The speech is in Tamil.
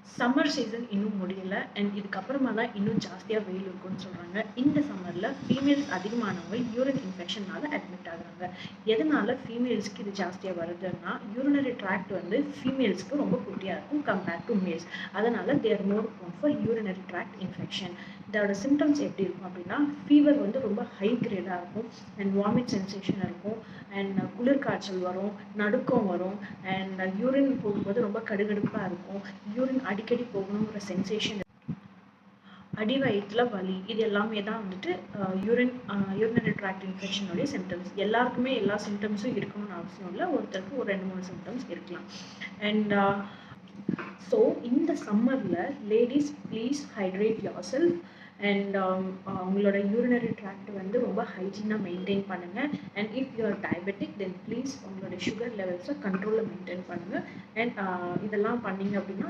சம்மர் சீசன் இன்னும் முடியல அண்ட் இதுக்கப்புறமா தான் இன்னும் ஜாஸ்தியாக வெயில் இருக்கும்னு சொல்கிறாங்க. இந்த சம்மரில் ஃபீமேல்ஸ் அதிகமானவங்க யூரின் இன்ஃபெக்ஷனால் அட்மிட் ஆகுறாங்க. எதனால் ஃபீமேல்ஸ்க்கு இது ஜாஸ்தியாக வருதுன்னா, யூரினரி ட்ராக்ட் வந்து ஃபீமேல்ஸ்க்கு ரொம்ப குட்டியாக இருக்கும் கம்பேர்ட் டு மேல்ஸ். அதனால் they are more prone for urinary tract infection. இதோட சிம்டம்ஸ் எப்படி இருக்கும் அப்படின்னா, ஃபீவர் வந்து ரொம்ப ஹை கிரேடாக இருக்கும் அண்ட் வாமிட் சென்சேஷன் இருக்கும் அண்ட் குளிர் காய்ச்சல் வரும், நடுக்கம் வரும் அண்ட் யூரின் போகும்போது ரொம்ப கடுகடுப்பாக இருக்கும், யூரின் அடிக்கடி போகணுங்கிற சென்சேஷன், அடி வயிற்றுல வலி, இது எல்லாமே தான் வந்துட்டு யூரினரி ட்ராக்ட் இன்ஃபெக்ஷனுடைய சிம்டம்ஸ். எல்லாருக்குமே எல்லா சிம்டம்ஸும் இருக்கணும்னு அவசியம் இல்லை, ஒருத்தருக்கு ஒரு 2-3 சிம்டம்ஸ் இருக்கலாம். அண்ட் ஸோ இந்த சம்மரில் ladies please hydrate your self and உங்களோட யூரினரி ட்ராக்ட் வந்து ரொம்ப ஹைஜீனாக மெயின்டைன் பண்ணுங்கள். And if you are diabetic then please உங்களோட சுகர் லெவல்ஸை கண்ட்ரோலில் மெயின்டைன் பண்ணுங்கள். அண்ட் இதெல்லாம் பண்ணிங்க அப்படின்னா